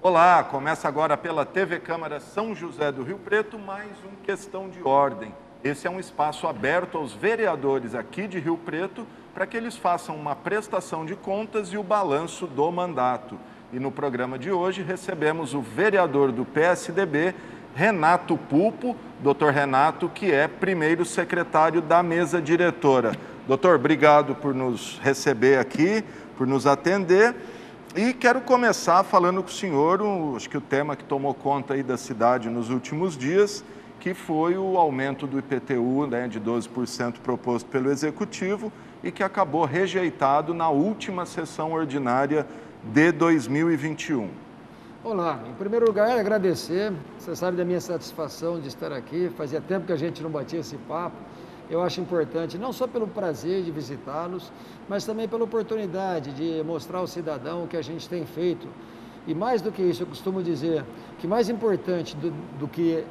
Olá, começa agora pela TV Câmara São José do Rio Preto, mais um Questão de Ordem. Esse é um espaço aberto aos vereadores aqui de Rio Preto para que eles façam uma prestação de contas e o balanço do mandato. E no programa de hoje recebemos o vereador do PSDB, Renato Pulpo, doutor Renato, que é primeiro secretário da mesa diretora. Doutor, obrigado por nos receber aqui, por nos atender. E quero começar falando com o senhor, acho que o tema que tomou conta aí da cidade nos últimos dias, que foi o aumento do IPTU, né, de 12% proposto pelo Executivo e que acabou rejeitado na última sessão ordinária de 2021. Olá, em primeiro lugar, agradecer. Você sabe da minha satisfação de estar aqui. Fazia tempo que a gente não batia esse papo. Eu acho importante, não só pelo prazer de visitá-los, mas também pela oportunidade de mostrar ao cidadão o que a gente tem feito. E mais do que isso, eu costumo dizer que mais importante do que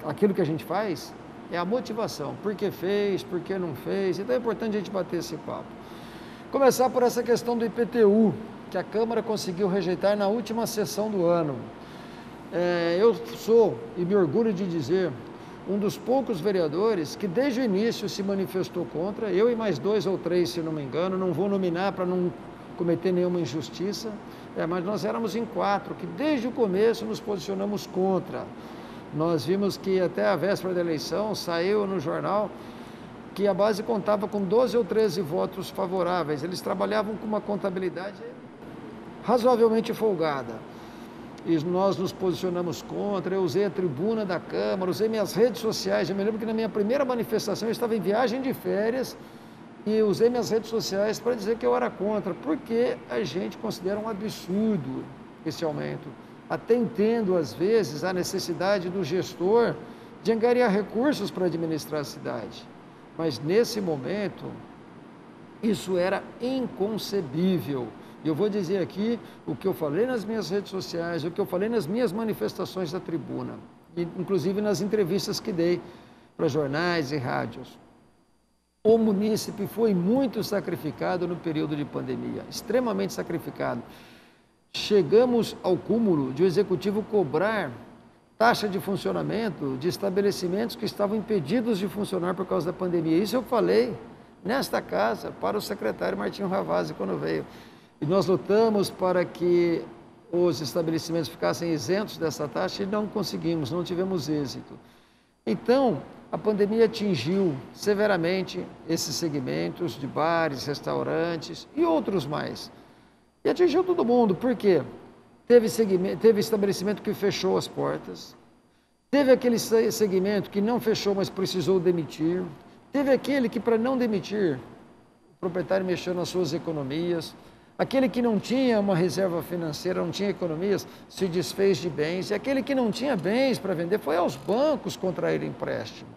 aquilo que a gente faz é a motivação. Por que fez, por que não fez. Então é importante a gente bater esse papo. Começar por essa questão do IPTU, que a Câmara conseguiu rejeitar na última sessão do ano. Eu sou, e me orgulho de dizer, um dos poucos vereadores que desde o início se manifestou contra, eu e mais 2 ou 3, se não me engano, não vou nominar para não cometer nenhuma injustiça, mas nós éramos em 4, que desde o começo nos posicionamos contra. Nós vimos que até a véspera da eleição saiu no jornal que a base contava com 12 ou 13 votos favoráveis, eles trabalhavam com uma contabilidade razoavelmente folgada. E nós nos posicionamos contra, eu usei a tribuna da Câmara, usei minhas redes sociais. Eu me lembro que na minha primeira manifestação eu estava em viagem de férias e usei minhas redes sociais para dizer que eu era contra, porque a gente considera um absurdo esse aumento. Até entendo, às vezes, a necessidade do gestor de angariar recursos para administrar a cidade. Mas, nesse momento, isso era inconcebível. E eu vou dizer aqui o que eu falei nas minhas redes sociais, o que eu falei nas minhas manifestações da tribuna, inclusive nas entrevistas que dei para jornais e rádios. O munícipe foi muito sacrificado no período de pandemia, extremamente sacrificado. Chegamos ao cúmulo de o Executivo cobrar taxa de funcionamento de estabelecimentos que estavam impedidos de funcionar por causa da pandemia. Isso eu falei nesta casa para o secretário Martinho Ravazzi quando veio. E nós lutamos para que os estabelecimentos ficassem isentos dessa taxa e não conseguimos, não tivemos êxito. Então, a pandemia atingiu severamente esses segmentos de bares, restaurantes e outros mais. E atingiu todo mundo, por quê? Teve estabelecimento que fechou as portas, teve aquele segmento que não fechou, mas precisou demitir, teve aquele que, para não demitir, o proprietário mexeu nas suas economias. Aquele que não tinha uma reserva financeira, não tinha economias, se desfez de bens. E aquele que não tinha bens para vender foi aos bancos contrair empréstimo.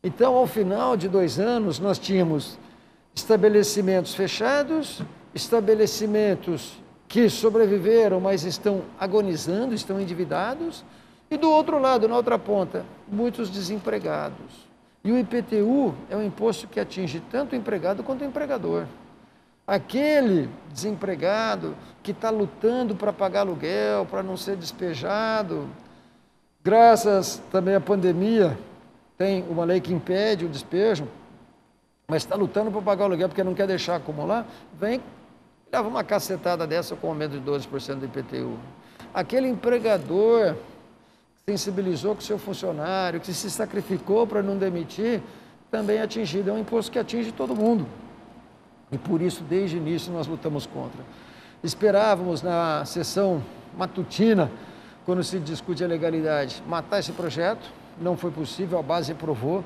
Então, ao final de 2 anos, nós tínhamos estabelecimentos fechados, estabelecimentos que sobreviveram, mas estão agonizando, estão endividados. E do outro lado, na outra ponta, muitos desempregados. E o IPTU é um imposto que atinge tanto o empregado quanto o empregador. Aquele desempregado que está lutando para pagar aluguel, para não ser despejado, graças também à pandemia, tem uma lei que impede o despejo, mas está lutando para pagar o aluguel porque não quer deixar acumular, vem, leva uma cacetada dessa com aumento de 12% do IPTU. Aquele empregador que sensibilizou com o seu funcionário, que se sacrificou para não demitir, também é atingido, é um imposto que atinge todo mundo. E por isso, desde o início, nós lutamos contra. Esperávamos na sessão matutina, quando se discute a legalidade, matar esse projeto, não foi possível, a base aprovou,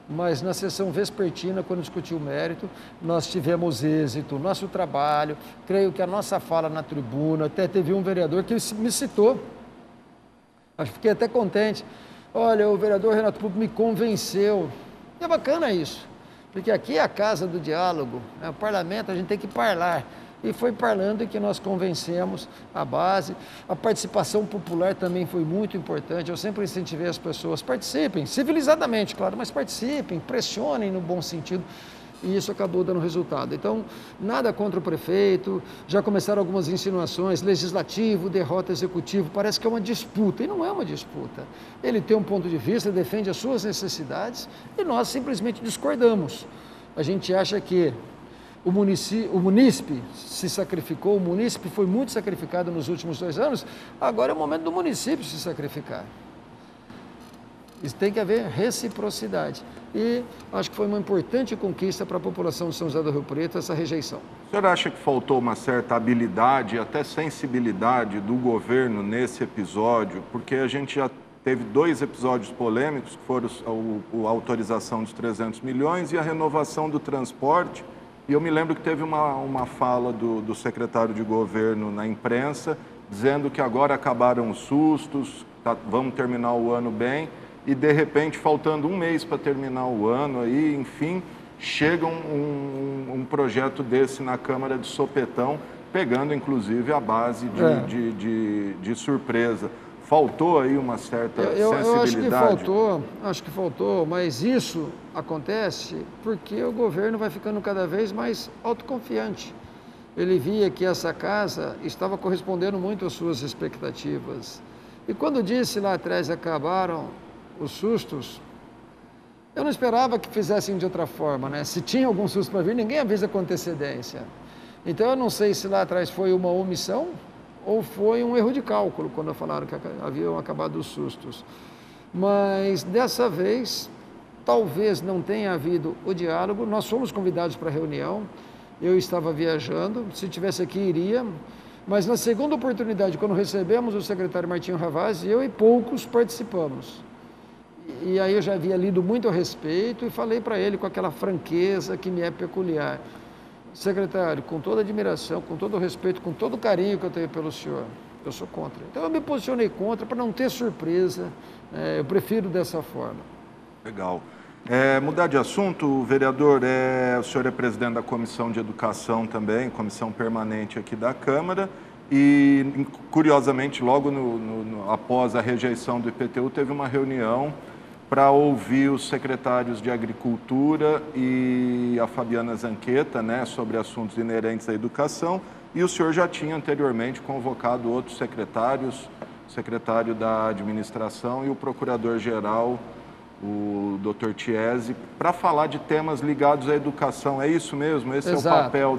mas na sessão vespertina, quando discutiu o mérito, nós tivemos êxito, nosso trabalho, creio que a nossa fala na tribuna, até teve um vereador que me citou, fiquei até contente, olha, o vereador Renato Pulpo me convenceu, e é bacana isso. Porque aqui é a casa do diálogo, o parlamento, a gente tem que parlar. E foi parlando que nós convencemos a base. A participação popular também foi muito importante. Eu sempre incentivei as pessoas, participem, civilizadamente, claro, mas participem, pressionem no bom sentido. e isso acabou dando resultado. Então, nada contra o prefeito, já começaram algumas insinuações, legislativo, derrota executivo, parece que é uma disputa, e não é uma disputa. Ele tem um ponto de vista, defende as suas necessidades, e nós simplesmente discordamos. A gente acha que o munícipe se sacrificou, o munícipe foi muito sacrificado nos últimos 2 anos, agora é o momento do município se sacrificar. Isso tem que haver reciprocidade. E acho que foi uma importante conquista para a população de São José do Rio Preto essa rejeição. O senhor acha que faltou uma certa habilidade e até sensibilidade do governo nesse episódio? Porque a gente já teve 2 episódios polêmicos, que foram a autorização dos 300 milhões e a renovação do transporte. E eu me lembro que teve uma fala do secretário de governo na imprensa, dizendo que agora acabaram os sustos, vamos terminar o ano bem, e de repente, faltando 1 mês para terminar o ano, aí, enfim, chega um projeto desse na Câmara de sopetão, pegando inclusive a base de surpresa. Faltou aí uma certa sensibilidade? Eu acho que faltou, mas isso acontece porque o governo vai ficando cada vez mais autoconfiante. Ele via que essa casa estava correspondendo muito às suas expectativas. E quando disse lá atrás acabaram os sustos, eu não esperava que fizessem de outra forma, né? Se tinha algum susto para vir, ninguém avisa com antecedência. Então eu não sei se lá atrás foi uma omissão ou foi um erro de cálculo, quando falaram que haviam acabado os sustos. Mas, dessa vez, talvez não tenha havido o diálogo. Nós fomos convidados para a reunião, eu estava viajando, se tivesse aqui iria, mas na segunda oportunidade, quando recebemos o secretário Martinho Ravazzi, eu e poucos participamos. E aí eu já havia lido muito a respeito e falei para ele com aquela franqueza que me é peculiar. Secretário, com toda a admiração, com todo o respeito, com todo o carinho que eu tenho pelo senhor, eu sou contra. Então eu me posicionei contra para não ter surpresa, eu prefiro dessa forma. Legal. Mudar de assunto, vereador, o senhor é presidente da Comissão de Educação também, comissão permanente aqui da Câmara, e curiosamente, logo após a rejeição do IPTU, teve uma reunião para ouvir os secretários de Agricultura e a Fabiana Zanqueta, né, sobre assuntos inerentes à educação, e o senhor já tinha anteriormente convocado outros secretários, o secretário da Administração e o Procurador-Geral, o Dr. Tiesi, para falar de temas ligados à educação. É isso mesmo? Esse Exato. É o papel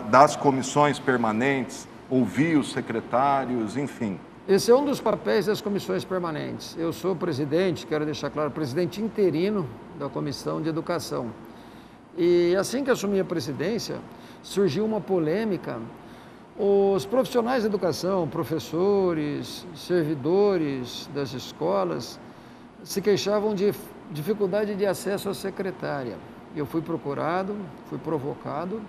das comissões permanentes, ouvir os secretários, enfim. Esse é um dos papéis das comissões permanentes. Eu sou presidente, quero deixar claro, presidente interino da Comissão de Educação. E assim que assumi a presidência, surgiu uma polêmica. Os profissionais da educação, professores, servidores das escolas, se queixavam de dificuldade de acesso à secretária. Eu fui procurado, fui provocado,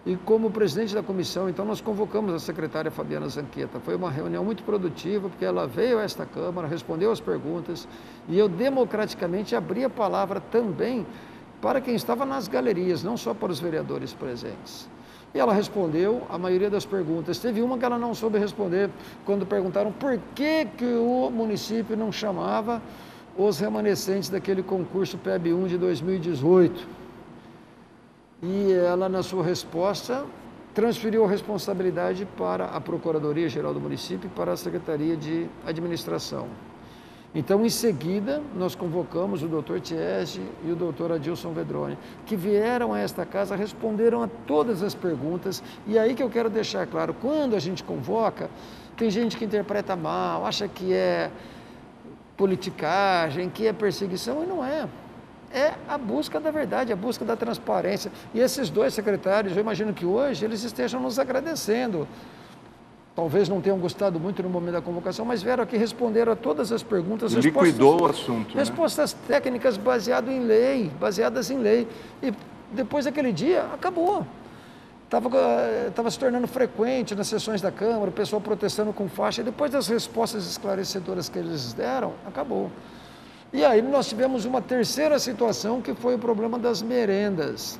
e como presidente da comissão, então nós convocamos a secretária Fabiana Zanqueta. Foi uma reunião muito produtiva, porque ela veio a esta Câmara, respondeu as perguntas, e eu democraticamente abri a palavra também para quem estava nas galerias, não só para os vereadores presentes. E ela respondeu a maioria das perguntas. Teve uma que ela não soube responder, quando perguntaram por que o município não chamava os remanescentes daquele concurso PEB 1 de 2018. E ela, na sua resposta, transferiu a responsabilidade para a Procuradoria-Geral do município e para a Secretaria de Administração. Então, em seguida, nós convocamos o Dr. Tiesi e o Dr. Adilson Vedroni, que vieram a esta casa, responderam a todas as perguntas. E aí que eu quero deixar claro, quando a gente convoca, tem gente que interpreta mal, acha que é politicagem, que é perseguição, e não é. É a busca da verdade, a busca da transparência. E esses 2 secretários, eu imagino que hoje eles estejam nos agradecendo. Talvez não tenham gostado muito no momento da convocação, mas vieram aqui responder a todas as perguntas. Liquidou o assunto, respostas técnicas baseadas em lei. E depois daquele dia, acabou. Estava se tornando frequente nas sessões da Câmara, o pessoal protestando com faixa, e depois das respostas esclarecedoras que eles deram, acabou. E aí nós tivemos uma terceira situação, que foi o problema das merendas.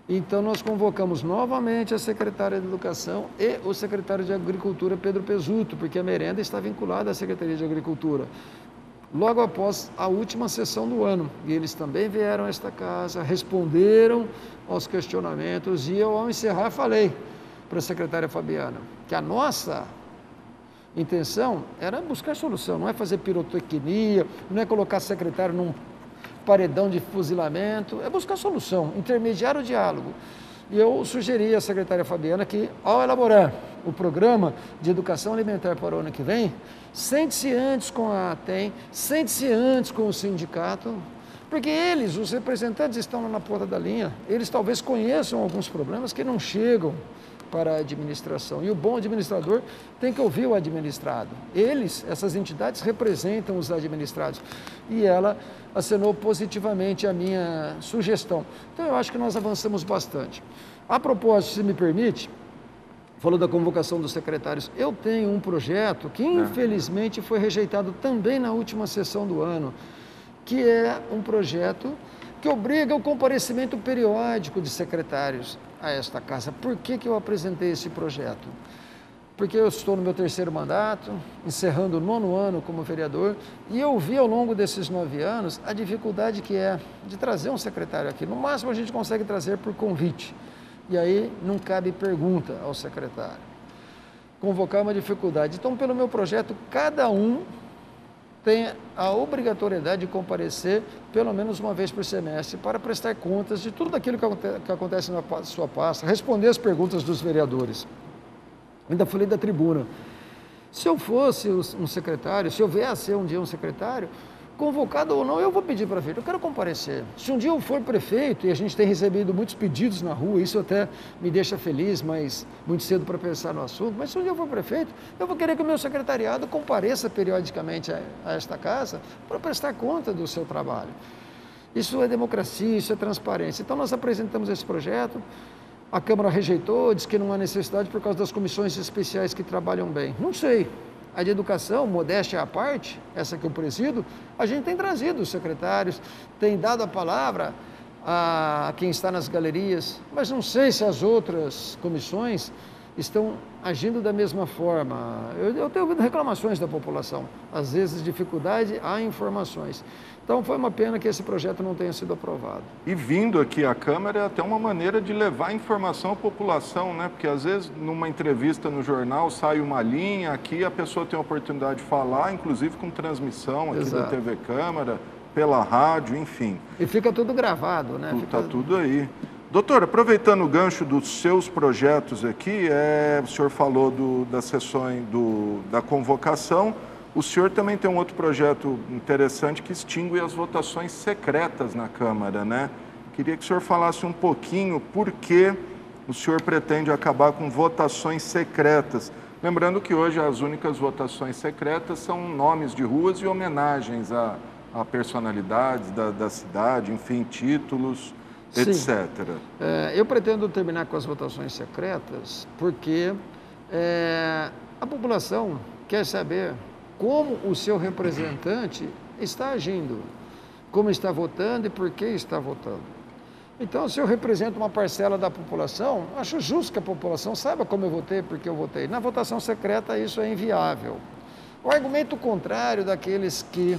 Então nós convocamos novamente a secretária de Educação e o secretário de Agricultura, Pedro Pesuto, porque a merenda está vinculada à Secretaria de Agricultura. logo após a última sessão do ano. E eles também vieram a esta casa, responderam aos questionamentos, e eu, ao encerrar, falei para a secretária Fabiana que a nossa intenção era buscar solução, não é fazer pirotecnia, não é colocar secretário num paredão de fuzilamento, é buscar solução, intermediar o diálogo. E eu sugeri à secretária Fabiana que, ao elaborar o programa de educação alimentar para o ano que vem, sente-se antes com a ATEM, sente-se antes com o sindicato, porque eles, os representantes, estão lá na ponta da linha, eles talvez conheçam alguns problemas que não chegam para a administração. E o bom administrador tem que ouvir o administrado. Eles, essas entidades, representam os administrados. E ela acenou positivamente a minha sugestão. Então, eu acho que nós avançamos bastante. A propósito, se me permite, falou da convocação dos secretários, eu tenho um projeto que, infelizmente, foi rejeitado também na última sessão do ano, que é um projeto que obriga o comparecimento periódico de secretários a esta casa. Por que eu apresentei esse projeto? Porque eu estou no meu 3º mandato, encerrando o 9º ano como vereador, e eu vi ao longo desses 9 anos a dificuldade que é de trazer um secretário aqui. No máximo a gente consegue trazer por convite, e aí não cabe pergunta ao secretário. Convocar é uma dificuldade. Então, pelo meu projeto, cada um tem a obrigatoriedade de comparecer pelo menos uma vez por semestre para prestar contas de tudo aquilo que acontece na sua pasta, responder as perguntas dos vereadores. Ainda falei da tribuna. Se eu fosse um secretário, se eu vier a ser um dia um secretário, convocado ou não, eu vou pedir para vir, eu quero comparecer. Se um dia eu for prefeito, e a gente tem recebido muitos pedidos na rua, isso até me deixa feliz, mas muito cedo para pensar no assunto, mas se um dia eu for prefeito, eu vou querer que o meu secretariado compareça periodicamente a esta casa para prestar conta do seu trabalho. Isso é democracia, isso é transparência. Então nós apresentamos esse projeto, a Câmara rejeitou, disse que não há necessidade por causa das comissões especiais que trabalham bem. Não sei. A de educação, modéstia à parte, essa que eu presido, a gente tem trazido os secretários, tem dado a palavra a quem está nas galerias, mas não sei se as outras comissões estão agindo da mesma forma. Eu tenho ouvido reclamações da população, às vezes dificuldade a informações. Então foi uma pena que esse projeto não tenha sido aprovado. E vindo aqui à Câmara é até uma maneira de levar informação à população, né? Porque às vezes numa entrevista no jornal sai uma linha, aqui a pessoa tem a oportunidade de falar, inclusive com transmissão aqui da TV Câmara, pela rádio, enfim. E fica tudo gravado, né? Está tudo aí. Doutor, aproveitando o gancho dos seus projetos aqui, o senhor falou das sessões da convocação. O senhor também tem um outro projeto interessante que extingue as votações secretas na Câmara, né? Queria que o senhor falasse um pouquinho por que o senhor pretende acabar com votações secretas. Lembrando que hoje as únicas votações secretas são nomes de ruas e homenagens a personalidades da cidade, enfim, títulos, etc. Eu pretendo terminar com as votações secretas porque a população quer saber como o seu representante está agindo, como está votando e por que está votando. Então, se eu represento uma parcela da população, acho justo que a população saiba como eu votei, por que eu votei. Na votação secreta, isso é inviável. O argumento contrário daqueles que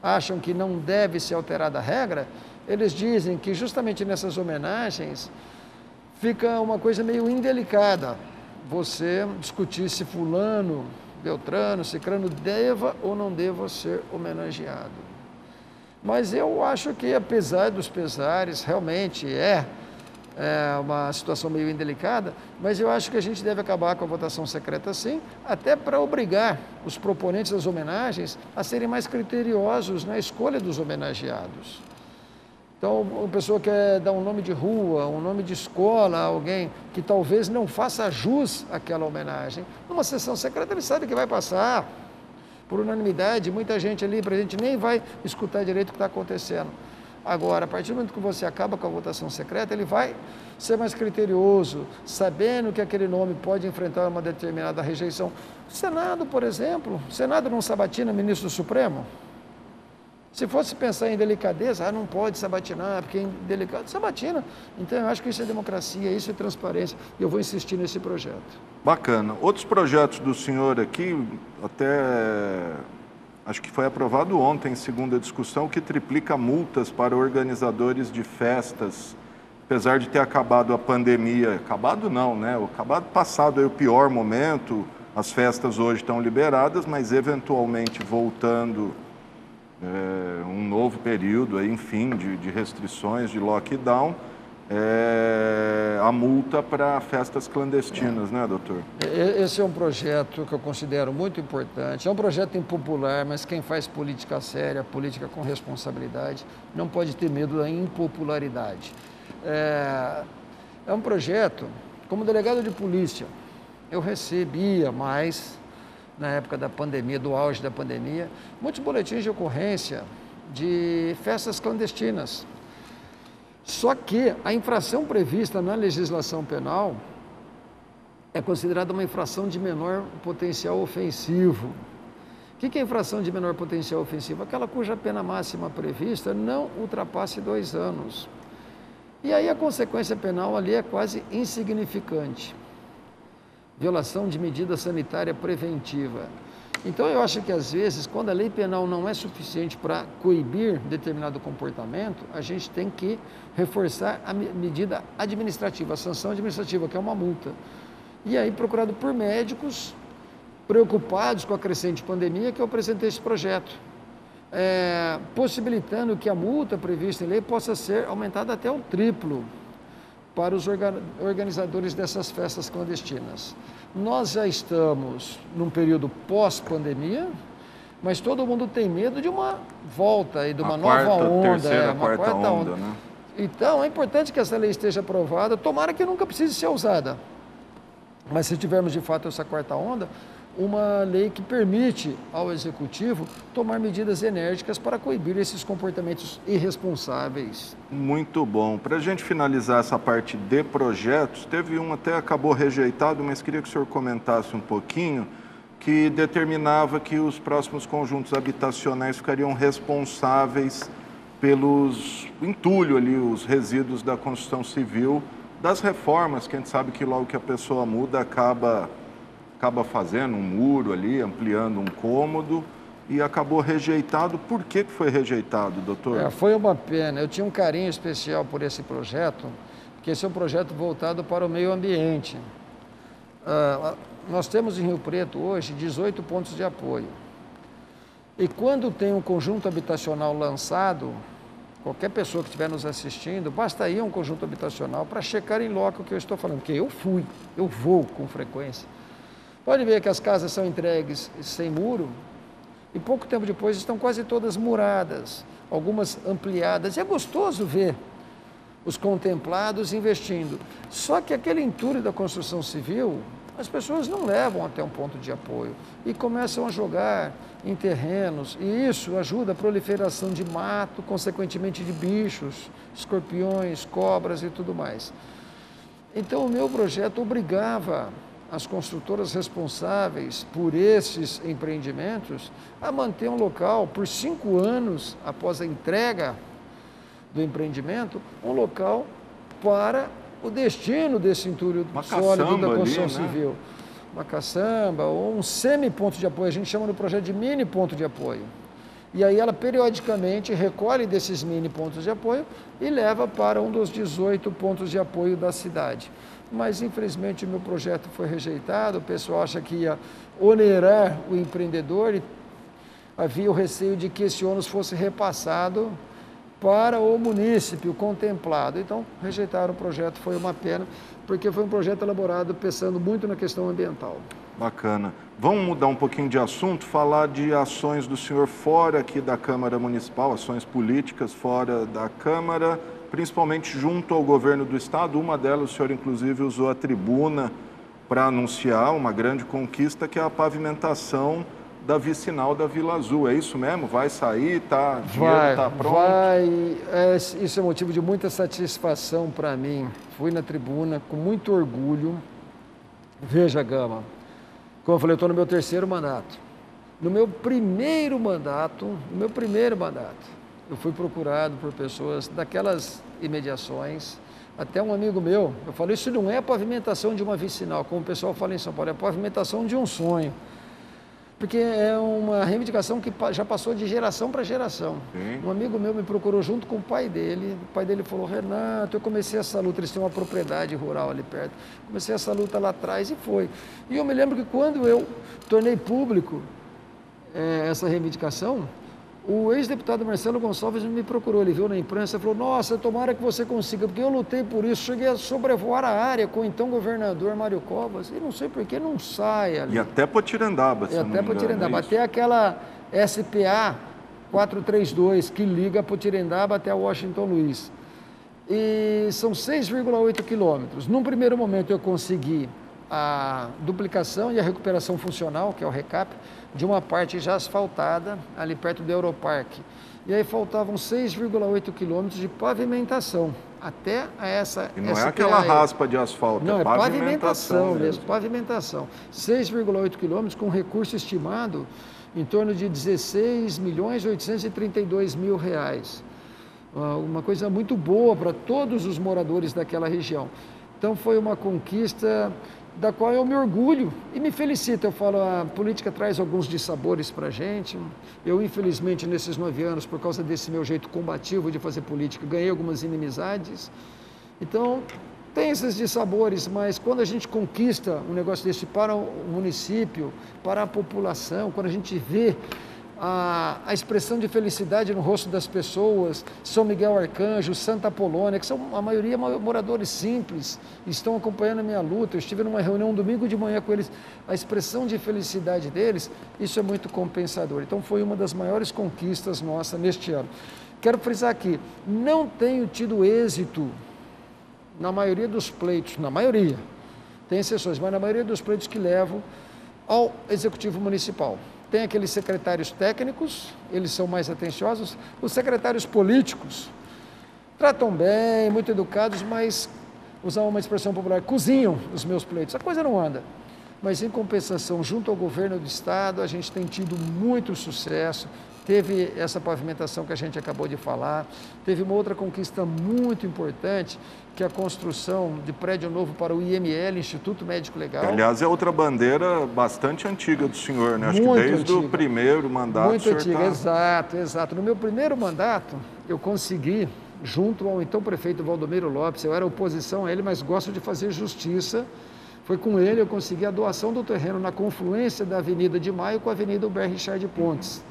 acham que não deve ser alterada a regra, eles dizem que justamente nessas homenagens fica uma coisa meio indelicada. Você discutir se fulano, Beltrano, Cicrano deva ou não deva ser homenageado. Mas eu acho que, apesar dos pesares, realmente é uma situação meio indelicada, mas eu acho que a gente deve acabar com a votação secreta sim, até para obrigar os proponentes das homenagens a serem mais criteriosos na escolha dos homenageados. Então, a pessoa quer dar um nome de rua, um nome de escola a alguém que talvez não faça jus àquela homenagem. Numa sessão secreta, ele sabe que vai passar por unanimidade, muita gente ali presente nem vai escutar direito o que está acontecendo. Agora, a partir do momento que você acaba com a votação secreta, ele vai ser mais criterioso, sabendo que aquele nome pode enfrentar uma determinada rejeição. O Senado, por exemplo, o Senado não sabatina ministro do Supremo? Se fosse pensar em delicadeza, não pode sabatinar, porque é indelicado, sabatina. Então, eu acho que isso é democracia, isso é transparência, e eu vou insistir nesse projeto. Bacana. Outros projetos do senhor aqui, até acho que foi aprovado ontem, em segunda discussão, que triplica multas para organizadores de festas. Apesar de ter acabado a pandemia, acabado não, né? Acabado passado aí o pior momento, as festas hoje estão liberadas, mas eventualmente voltando um novo período, aí, enfim, de restrições, de lockdown, a multa para festas clandestinas, né, doutor? Esse é um projeto que eu considero muito importante. É um projeto impopular, mas quem faz política séria, política com responsabilidade, não pode ter medo da impopularidade. É um projeto, como delegado de polícia, eu recebia mais, na época da pandemia, do auge da pandemia, muitos boletins de ocorrência de festas clandestinas. Só que a infração prevista na legislação penal é considerada uma infração de menor potencial ofensivo. O que é infração de menor potencial ofensivo? Aquela cuja pena máxima prevista não ultrapasse 2 anos. E aí a consequência penal ali é quase insignificante. Violação de medida sanitária preventiva. Então eu acho que às vezes, quando a lei penal não é suficiente para coibir determinado comportamento, a gente tem que reforçar a medida administrativa, a sanção administrativa, que é uma multa. E aí, procurado por médicos preocupados com a crescente pandemia, que eu apresentei esse projeto. Possibilitando que a multa prevista em lei possa ser aumentada até o triplo para os organizadores dessas festas clandestinas. Nós já estamos num período pós-pandemia, mas todo mundo tem medo de uma volta e de uma nova onda, uma quarta onda. Né? Então, é importante que essa lei esteja aprovada, tomara que nunca precise ser usada. Mas se tivermos de fato essa quarta onda, uma lei que permite ao Executivo tomar medidas enérgicas para coibir esses comportamentos irresponsáveis. Muito bom. Para a gente finalizar essa parte de projetos, teve um até acabou rejeitado, mas queria que o senhor comentasse um pouquinho, que determinava que os próximos conjuntos habitacionais ficariam responsáveis pelos entulho ali, os resíduos da construção civil, das reformas, que a gente sabe que logo que a pessoa muda acaba fazendo um muro ali, ampliando um cômodo, e acabou rejeitado. Por que foi rejeitado, doutor? Foi uma pena. Eu tinha um carinho especial por esse projeto, porque esse é um projeto voltado para o meio ambiente. Nós temos em Rio Preto hoje 18 pontos de apoio. E quando tem um conjunto habitacional lançado, qualquer pessoa que estiver nos assistindo, basta ir a um conjunto habitacional para checar em loco o que eu estou falando, porque eu vou com frequência. Pode ver que as casas são entregues sem muro e pouco tempo depois estão quase todas muradas, algumas ampliadas. E é gostoso ver os contemplados investindo. Só que aquele entulho da construção civil, as pessoas não levam até um ponto de apoio e começam a jogar em terrenos. E isso ajuda a proliferação de mato, consequentemente de bichos, escorpiões, cobras e tudo mais. Então o meu projeto obrigava as construtoras responsáveis por esses empreendimentos a manter um local por 5 anos após a entrega do empreendimento, um local para o destino desse entulho sólido da construção civil. Uma caçamba ou um semi-ponto de apoio, a gente chama no projeto de mini ponto de apoio. E aí ela periodicamente recolhe desses mini pontos de apoio e leva para um dos 18 pontos de apoio da cidade. Mas infelizmente o meu projeto foi rejeitado, o pessoal acha que ia onerar o empreendedor e havia o receio de que esse ônus fosse repassado para o munícipe contemplado. Então rejeitaram o projeto, foi uma pena, porque foi um projeto elaborado pensando muito na questão ambiental. Bacana. Vamos mudar um pouquinho de assunto, falar de ações do senhor fora aqui da Câmara Municipal, ações políticas fora da Câmara, principalmente junto ao governo do estado. Uma delas, o senhor inclusive usou a tribuna para anunciar uma grande conquista, que é a pavimentação da vicinal da Vila Azul. É isso mesmo? Vai sair? Dinheiro está pronto? Isso é motivo de muita satisfação para mim. Fui na tribuna com muito orgulho. Veja, Gama, como eu falei, eu estou no meu 3º mandato. No meu primeiro mandato, eu fui procurado por pessoas daquelas imediações, até um amigo meu, eu falei, isso não é a pavimentação de uma vicinal, como o pessoal fala em São Paulo, é a pavimentação de um sonho. porque é uma reivindicação que já passou de geração para geração. Sim. Um amigo meu me procurou junto com o pai dele falou, Renato, eu comecei essa luta, eles têm uma propriedade rural ali perto, comecei essa luta lá atrás e foi. E eu me lembro que quando eu tornei público essa reivindicação, o ex-deputado Marcelo Gonçalves me procurou, ele viu na imprensa e falou, nossa, tomara que você consiga, porque eu lutei por isso, cheguei a sobrevoar a área com o então governador Mário Covas, e não sei por que não sai ali. E até Potirendaba, se não me engano, até aquela SPA 432, que liga Potirendaba até Washington Luiz. E são 6,8 quilômetros. Num primeiro momento eu consegui a duplicação e a recuperação funcional, que é o RECAP, de uma parte já asfaltada, ali perto do Europarque. E aí faltavam 6,8 quilômetros de pavimentação, até essa... E não é aquela raspa de asfalto, não, é pavimentação mesmo, pavimentação. 6,8 quilômetros com recurso estimado em torno de 16.832.000 reais. Uma coisa muito boa para todos os moradores daquela região. Então foi uma conquista da qual eu me orgulho e me felicito. Eu falo, a política traz alguns dissabores para a gente. Eu, infelizmente, nesses 9 anos, por causa desse meu jeito combativo de fazer política, ganhei algumas inimizades. Então, tem esses dissabores, mas quando a gente conquista um negócio desse para o município, para a população, quando a gente vê a expressão de felicidade no rosto das pessoas, São Miguel Arcanjo, Santa Apolônia, que são a maioria moradores simples, estão acompanhando a minha luta. Eu estive numa reunião domingo de manhã com eles, a expressão de felicidade deles, isso é muito compensador. Então foi uma das maiores conquistas nossas neste ano. Quero frisar aqui, não tenho tido êxito na maioria dos pleitos, na maioria, tem exceções, mas na maioria dos pleitos que levo ao Executivo Municipal. Tem aqueles secretários técnicos, eles são mais atenciosos. Os secretários políticos tratam bem, muito educados, mas, usar uma expressão popular, cozinham os meus pleitos. A coisa não anda. Mas, em compensação, junto ao governo do Estado, a gente tem tido muito sucesso. Teve essa pavimentação que a gente acabou de falar, teve uma outra conquista muito importante, que é a construção de prédio novo para o IML, Instituto Médico Legal. Aliás, é outra bandeira bastante antiga do senhor, né? Acho que desde o primeiro mandato. Muito antiga, exato. No meu primeiro mandato, eu consegui, junto ao então prefeito Valdomiro Lopes, eu era oposição a ele, mas gosto de fazer justiça. Foi com ele eu consegui a doação do terreno na confluência da Avenida de Maio com a Avenida Hubert Richard Pontes.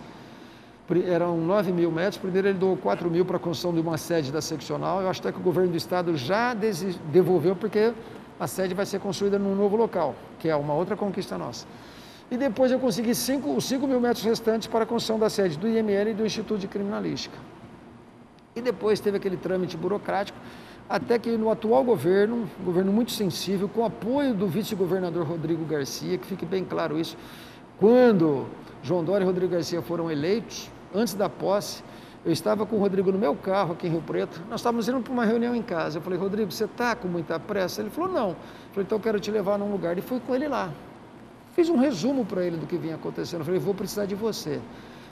Eram 9.000 metros, primeiro ele doou 4.000 para a construção de uma sede da seccional, eu acho até que o governo do estado já devolveu, porque a sede vai ser construída num novo local, que é uma outra conquista nossa. E depois eu consegui os 5.000 metros restantes para a construção da sede do IML e do Instituto de Criminalística. E depois teve aquele trâmite burocrático, até que no atual governo, um governo muito sensível, com apoio do vice-governador Rodrigo Garcia, que fique bem claro isso, quando João Dória e Rodrigo Garcia foram eleitos, antes da posse, eu estava com o Rodrigo no meu carro aqui em Rio Preto, nós estávamos indo para uma reunião em casa. Eu falei, Rodrigo, você está com muita pressa? Ele falou, não. Eu falei, então eu quero te levar num lugar. E fui com ele lá. Fiz um resumo para ele do que vinha acontecendo. Eu falei, vou precisar de você.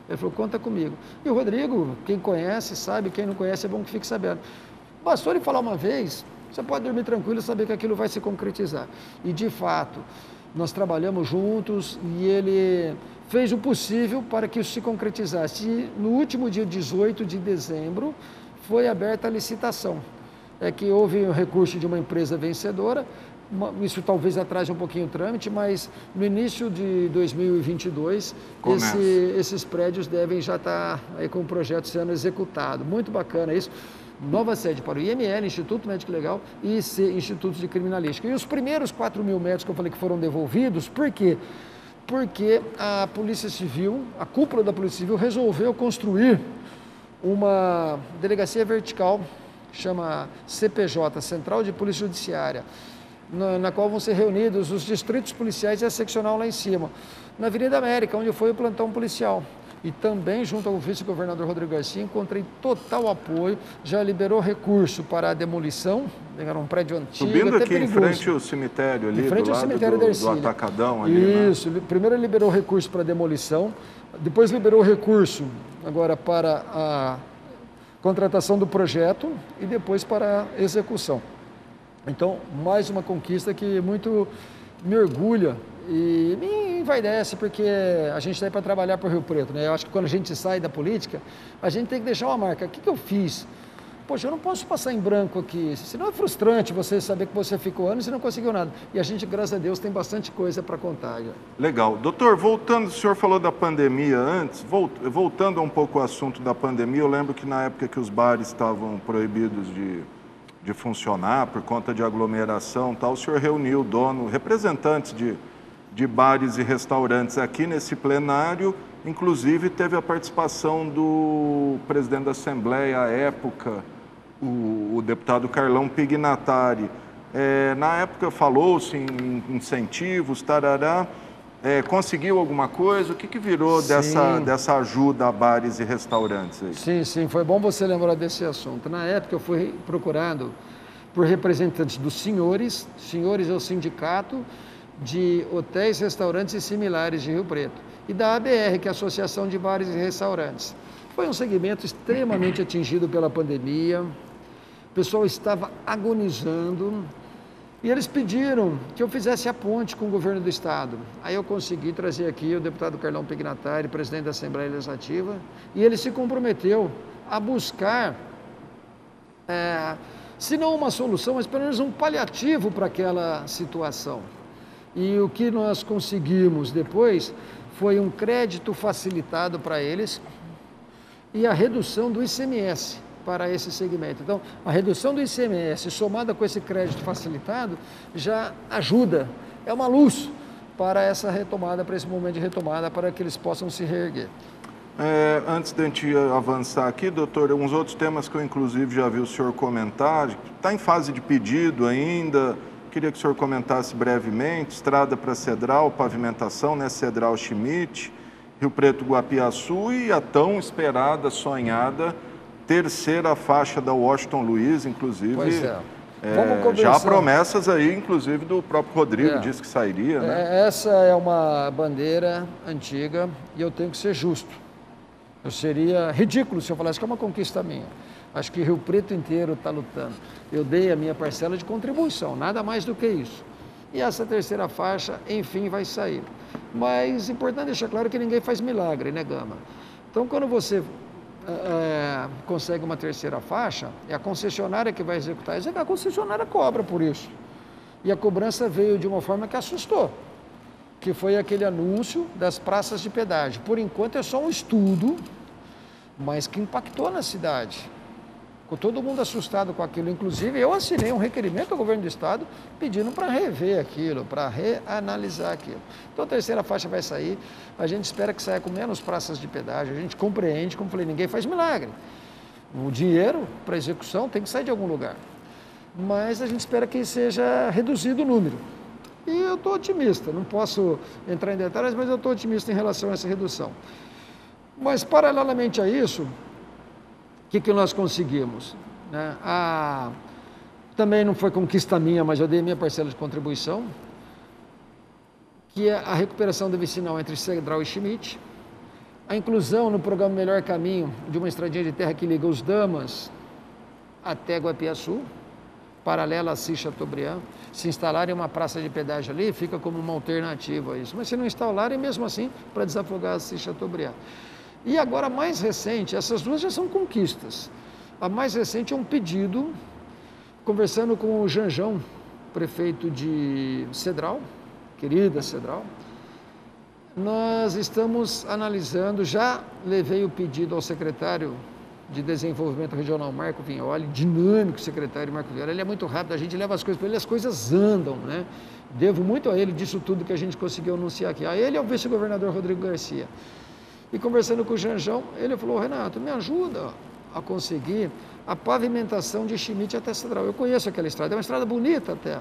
Ele falou, conta comigo. E o Rodrigo, quem conhece, sabe, quem não conhece, é bom que fique sabendo. Bastou ele falar uma vez, você pode dormir tranquilo e saber que aquilo vai se concretizar. E, de fato, nós trabalhamos juntos e ele fez o possível para que isso se concretizasse. E no último dia 18 de dezembro foi aberta a licitação. É que houve um recurso de uma empresa vencedora, isso talvez atrase um pouquinho o trâmite, mas no início de 2022 esses prédios devem já estar aí com o projeto sendo executado. Muito bacana isso. Nova sede para o IML, Instituto Médico Legal e Instituto de Criminalística. E os primeiros 4.000 metros que eu falei que foram devolvidos, por quê? Porque a Polícia Civil, a cúpula da Polícia Civil resolveu construir uma delegacia vertical, chama CPJ, Central de Polícia Judiciária, na qual vão ser reunidos os distritos policiais e a seccional lá em cima, na Avenida América, onde foi o plantão policial. E também, junto ao vice-governador Rodrigo Garcia, encontrei total apoio, já liberou recurso para a demolição, era um prédio antigo, subindo até aqui perigoso. Em frente ao cemitério ali, em frente ao cemitério da Ercília. Do Atacadão ali, isso, né? Primeiro ele liberou recurso para a demolição, depois liberou recurso agora para a contratação do projeto e depois para a execução. Então, mais uma conquista que muito me orgulha e me vai dessa, porque a gente está aí para trabalhar por Rio Preto, né? Eu acho que quando a gente sai da política, a gente tem que deixar uma marca. O que eu fiz? Poxa, eu não posso passar em branco aqui, senão é frustrante você saber que você ficou anos e não conseguiu nada. E a gente, graças a Deus, tem bastante coisa para contar. Já. Legal. Doutor, voltando, o senhor falou da pandemia antes, voltando um pouco ao assunto da pandemia, eu lembro que na época que os bares estavam proibidos de funcionar por conta de aglomeração e tal, o senhor reuniu representantes de bares e restaurantes aqui nesse plenário, inclusive teve a participação do presidente da Assembleia à época, o deputado Carlão Pignatari. Na época falou-se em incentivos, tarará, conseguiu alguma coisa? O que virou dessa ajuda a bares e restaurantes aí? Sim, foi bom você lembrar desse assunto. Na época eu fui procurado por representantes dos senhores é o sindicato de hotéis, restaurantes e similares de Rio Preto, e da ABR, que é a Associação de Bares e Restaurantes. Foi um segmento extremamente atingido pela pandemia, o pessoal estava agonizando, e eles pediram que eu fizesse a ponte com o governo do estado. Aí eu consegui trazer aqui o deputado Carlão Pignatari, presidente da Assembleia Legislativa, e ele se comprometeu a buscar, se não uma solução, mas pelo menos um paliativo para aquela situação. E o que nós conseguimos depois foi um crédito facilitado para eles e a redução do ICMS para esse segmento. Então, a redução do ICMS somada com esse crédito facilitado já ajuda, é uma luz para essa retomada, para esse momento de retomada, para que eles possam se reerguer. Antes de a gente avançar aqui, doutor, uns outros temas que eu inclusive já vi o senhor comentar, está em fase de pedido ainda, queria que o senhor comentasse brevemente, estrada para Cedral, pavimentação, né, Cedral Schmidt, Rio Preto Guapiaçu e a tão esperada, sonhada, terceira faixa da Washington Luiz, inclusive. Pois é. Já há promessas aí, inclusive, do próprio Rodrigo, disse que sairia, né? Essa é uma bandeira antiga e eu tenho que ser justo. Eu seria ridículo se eu falasse que é uma conquista minha. Acho que Rio Preto inteiro está lutando. Eu dei a minha parcela de contribuição, nada mais do que isso. E essa terceira faixa, enfim, vai sair. Mas é importante deixar claro que ninguém faz milagre, né, Gama? Então, quando você consegue uma terceira faixa, é a concessionária que vai executar. A concessionária cobra por isso. E a cobrança veio de uma forma que assustou, que foi aquele anúncio das praças de pedágio. Por enquanto é só um estudo, mas que impactou na cidade. Ficou todo mundo assustado com aquilo. Inclusive, eu assinei um requerimento ao governo do estado pedindo para rever aquilo, para reanalisar aquilo. Então, a terceira faixa vai sair. A gente espera que saia com menos praças de pedágio. A gente compreende, como falei, ninguém faz milagre. O dinheiro para execução tem que sair de algum lugar. Mas a gente espera que seja reduzido o número. E eu estou otimista. Não posso entrar em detalhes, mas eu estou otimista em relação a essa redução. Mas, paralelamente a isso, o que nós conseguimos? Também não foi conquista minha, mas eu dei minha parcela de contribuição, que é a recuperação do vicinal entre Cedral e Schmidt, a inclusão no programa Melhor Caminho de uma estradinha de terra que liga os Damas até Guapiaçu, paralela a Assis Chateaubriand. Se instalarem uma praça de pedágio ali, fica como uma alternativa a isso. Mas se não instalarem, mesmo assim, para desafogar Assis Chateaubriand. E agora, a mais recente, essas duas já são conquistas. A mais recente é um pedido, conversando com o Janjão, prefeito de Cedral, querida Cedral, nós estamos analisando, já levei o pedido ao secretário de Desenvolvimento Regional, Marco Vignoli, dinâmico secretário Marco Vignoli, ele é muito rápido, a gente leva as coisas para ele, as coisas andam, né? Devo muito a ele disso tudo que a gente conseguiu anunciar aqui, a ele e ao vice-governador Rodrigo Garcia. E conversando com o Janjão, ele falou: Renato, me ajuda a conseguir a pavimentação de Schmidt até Cedral. Eu conheço aquela estrada, é uma estrada bonita até,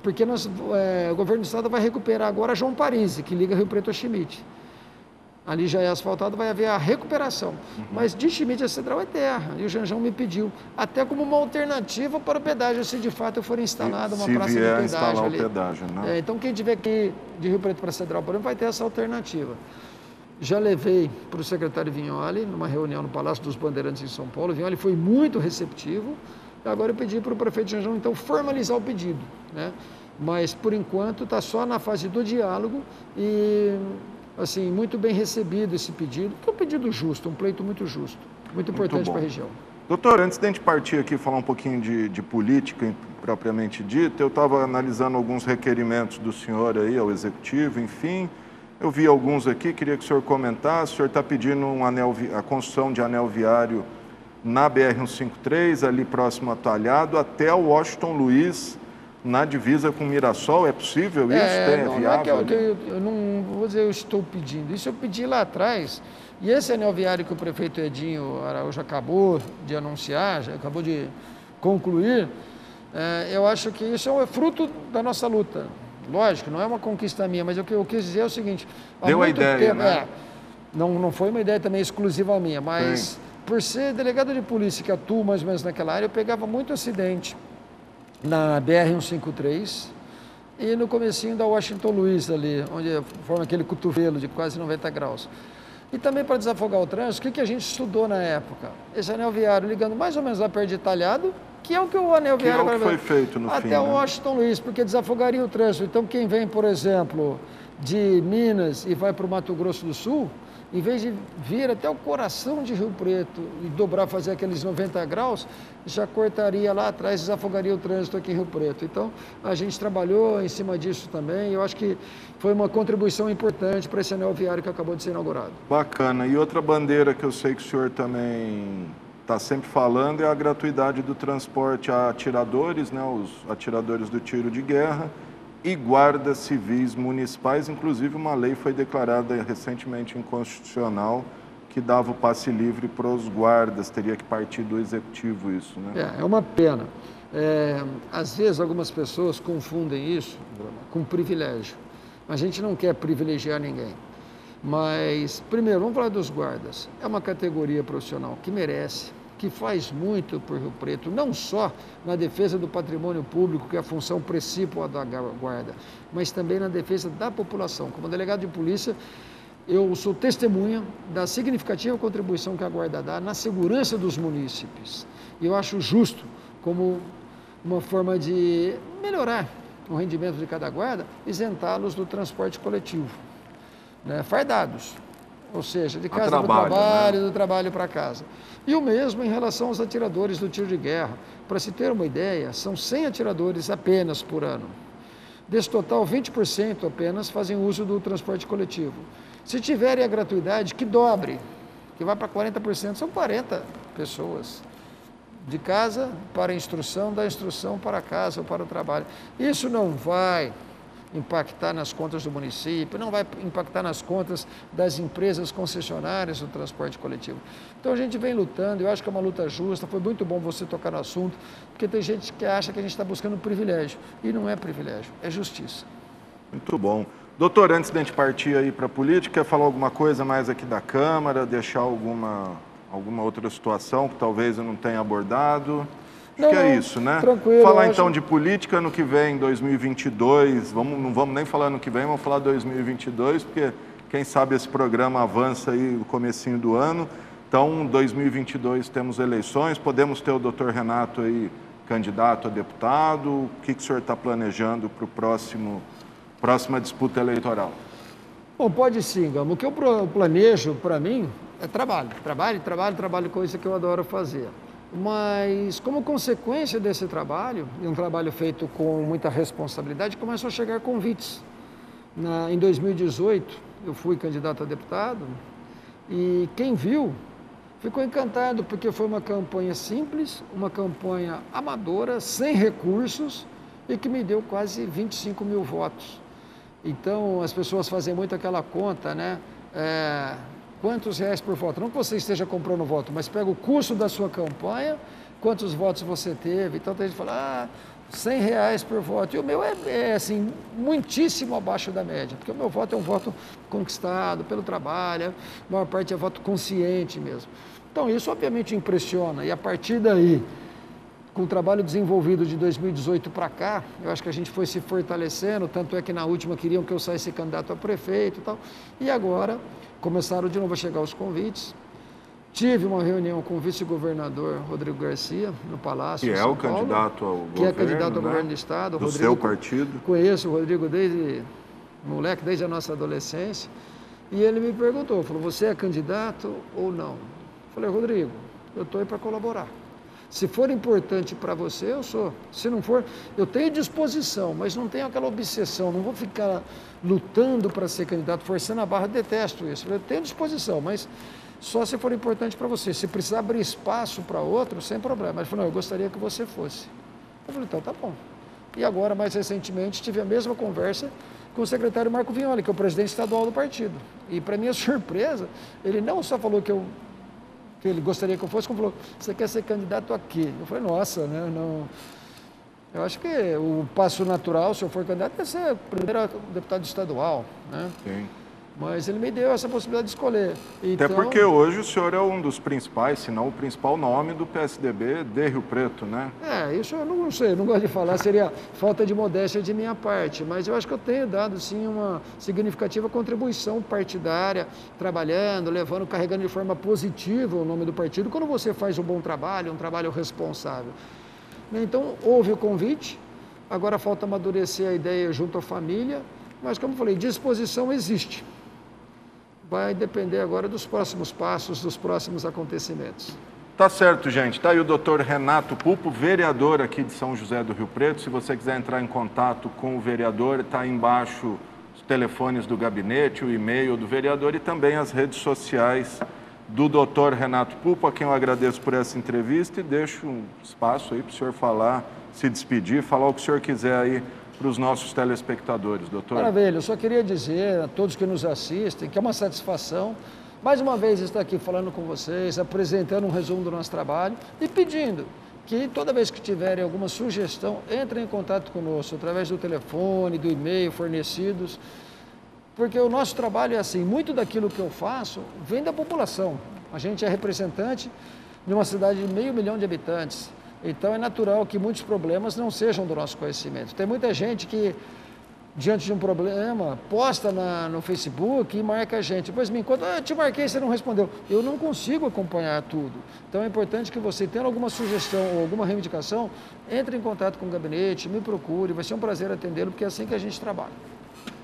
porque o governo do estado vai recuperar agora João Parisi, que liga Rio Preto a Schmidt. Ali já é asfaltado, vai haver a recuperação. Mas de Schmidt a Cedral é terra. E o Janjão me pediu, até como uma alternativa para o pedágio, se de fato for instalada uma praça de pedágio instalar ali. O pedágio, né? Então, quem tiver que ir de Rio Preto para Cedral, por exemplo, vai ter essa alternativa. Já levei para o secretário Vignoli, numa reunião no Palácio dos Bandeirantes em São Paulo. O Vignoli foi muito receptivo. E agora eu pedi para o prefeito Janjão, então, formalizar o pedido, né? Mas, por enquanto, está só na fase do diálogo e, assim, muito bem recebido esse pedido, que é um pedido justo, um pleito muito justo, muito importante para a região. Doutor, antes de a gente partir aqui e falar um pouquinho de política propriamente dita, eu estava analisando alguns requerimentos do senhor aí ao Executivo, enfim, eu vi alguns aqui, queria que o senhor comentasse. O senhor está pedindo a construção de anel viário na BR-153, ali próximo a Talhado, até o Washington Luiz, na divisa com Mirassol. É possível isso? É viável? Não é que eu não vou dizer eu estou pedindo, isso eu pedi lá atrás. E esse anel viário que o prefeito Edinho Araújo acabou de anunciar, já acabou de concluir, eu acho que isso é fruto da nossa luta. Lógico, não é uma conquista minha, mas o que eu quis dizer é o seguinte... Deu a ideia, né? Não foi uma ideia também exclusiva minha, mas sim, por ser delegado de polícia que atuo mais ou menos naquela área, eu pegava muito acidente na BR-153 e no comecinho da Washington Luiz ali, onde forma aquele cotovelo de quase 90 graus. E também para desafogar o trânsito, o que a gente estudou na época? Esse anel viário ligando mais ou menos lá perto de Talhado, que é o que o anel viário que foi feito no até fim, o Washington Luiz, porque desafogaria o trânsito. Então, quem vem, por exemplo, de Minas e vai para o Mato Grosso do Sul, em vez de vir até o coração de Rio Preto e dobrar, fazer aqueles 90 graus, já cortaria lá atrás, desafogaria o trânsito aqui em Rio Preto. Então, a gente trabalhou em cima disso também, e eu acho que foi uma contribuição importante para esse anel viário que acabou de ser inaugurado. Bacana. E outra bandeira que eu sei que o senhor também está sempre falando é a gratuidade do transporte a atiradores, né, os atiradores do tiro de guerra e guardas civis municipais. Inclusive, uma lei foi declarada recentemente inconstitucional que dava o passe livre para os guardas, teria que partir do Executivo isso, né? É uma pena. Às vezes, algumas pessoas confundem isso com privilégio. A gente não quer privilegiar ninguém. Mas, primeiro, vamos falar dos guardas. É uma categoria profissional que merece, que faz muito por Rio Preto, não só na defesa do patrimônio público, que é a função principal da guarda, mas também na defesa da população. Como delegado de polícia, eu sou testemunha da significativa contribuição que a guarda dá na segurança dos munícipes. E eu acho justo, como uma forma de melhorar o rendimento de cada guarda, isentá-los do transporte coletivo. Fardados, ou seja, de casa para o trabalho, né? Do trabalho para casa. E o mesmo em relação aos atiradores do tiro de guerra. Para se ter uma ideia, são 100 atiradores apenas por ano. Desse total, 20% apenas fazem uso do transporte coletivo. Se tiverem a gratuidade, que dobre, que vai para 40%, são 40 pessoas. De casa para a instrução, da instrução para casa ou para o trabalho. Isso não vai impactar nas contas do município, não vai impactar nas contas das empresas concessionárias do transporte coletivo. Então a gente vem lutando, eu acho que é uma luta justa, foi muito bom você tocar no assunto, porque tem gente que acha que a gente está buscando privilégio, e não é privilégio, é justiça. Muito bom. Doutor, antes de a gente partir aí para a política, quer falar alguma coisa mais aqui da Câmara, deixar alguma outra situação que talvez eu não tenha abordado? Acho que é isso, né? Tranquilo. Falar então de política no que vem, 2022, não vamos nem falar no que vem, vamos falar 2022, porque quem sabe esse programa avança aí no comecinho do ano. Então, 2022 temos eleições, podemos ter o doutor Renato aí candidato a deputado. O que o senhor está planejando para o próxima disputa eleitoral? Bom, pode sim, Gama. O que eu planejo para mim é trabalho, coisa que eu adoro fazer. Mas, como consequência desse trabalho, e um trabalho feito com muita responsabilidade, começou a chegar convites. Em 2018, eu fui candidato a deputado e quem viu ficou encantado, porque foi uma campanha simples, uma campanha amadora, sem recursos e que me deu quase 25 mil votos. Então, as pessoas fazem muito aquela conta, né? Quantos reais por voto? Não que você esteja comprando voto, mas pega o custo da sua campanha, quantos votos você teve. Então, tem gente que fala, 100 reais por voto. E o meu assim, muitíssimo abaixo da média, porque o meu voto é um voto conquistado pelo trabalho, a maior parte é voto consciente mesmo. Então, isso obviamente impressiona. E a partir daí, com o trabalho desenvolvido de 2018 para cá, eu acho que a gente foi se fortalecendo, tanto é que na última queriam que eu saísse candidato a prefeito e tal. E agora começaram de novo a chegar os convites Tive uma reunião com o vice-governador Rodrigo Garcia, no Palácio Que de é São o Paulo, candidato ao governo, que é candidato ao né? governo do Estado. Do seu partido. Conheço o Rodrigo desde moleque, desde a nossa adolescência. E ele me perguntou, falou, você é candidato ou não? Eu falei, Rodrigo, eu estou aí para colaborar. Se for importante para você, eu sou. Se não for, eu tenho disposição, mas não tenho aquela obsessão, não vou ficar lutando para ser candidato, forçando a barra, detesto isso. Eu tenho disposição, mas só se for importante para você. Se precisar abrir espaço para outro, sem problema. Ele falou, não, eu gostaria que você fosse. Eu falei, então tá bom. E agora, mais recentemente, tive a mesma conversa com o secretário Marco Vignoli, que é o presidente estadual do partido. E, para minha surpresa, ele não só falou que ele gostaria que eu fosse, como falou, você quer ser candidato aqui? Eu falei, nossa, né? Não, eu acho que o passo natural, se eu for candidato, é ser primeiro deputado estadual, né? Sim. Mas ele me deu essa possibilidade de escolher. Então, até porque hoje o senhor é um dos principais, se não o principal nome do PSDB de Rio Preto, né? Isso eu não sei, não gosto de falar, seria falta de modéstia de minha parte, mas eu acho que eu tenho dado, sim, uma significativa contribuição partidária, trabalhando, levando, carregando de forma positiva o nome do partido, quando você faz um bom trabalho, um trabalho responsável. Então, houve o convite, agora falta amadurecer a ideia junto à família, mas, como eu falei, disposição existe. Vai depender agora dos próximos passos, dos próximos acontecimentos. Tá certo, gente. Tá aí o doutor Renato Pupo, vereador aqui de São José do Rio Preto. Se você quiser entrar em contato com o vereador, está aí embaixo os telefones do gabinete, o e-mail do vereador e também as redes sociais do doutor Renato Pupo, a quem eu agradeço por essa entrevista e deixo um espaço aí para o senhor falar, se despedir, falar o que o senhor quiser aí para os nossos telespectadores, doutor. Maravilha, eu só queria dizer a todos que nos assistem que é uma satisfação, mais uma vez, estar aqui falando com vocês, apresentando um resumo do nosso trabalho e pedindo que toda vez que tiverem alguma sugestão, entrem em contato conosco, através do telefone, do e-mail fornecidos, porque o nosso trabalho é assim, muito daquilo que eu faço vem da população. A gente é representante de uma cidade de 500 mil de habitantes. Então, é natural que muitos problemas não sejam do nosso conhecimento. Tem muita gente que, diante de um problema, posta no Facebook e marca a gente. Depois me encontra, eu te marquei e você não respondeu. Eu não consigo acompanhar tudo. Então, é importante que você, tendo alguma sugestão ou alguma reivindicação, entre em contato com o gabinete, me procure. Vai ser um prazer atendê-lo, porque é assim que a gente trabalha.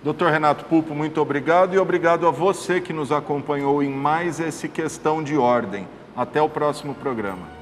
Doutor Renato Pupo, muito obrigado e obrigado a você que nos acompanhou em mais esse Questão de Ordem. Até o próximo programa.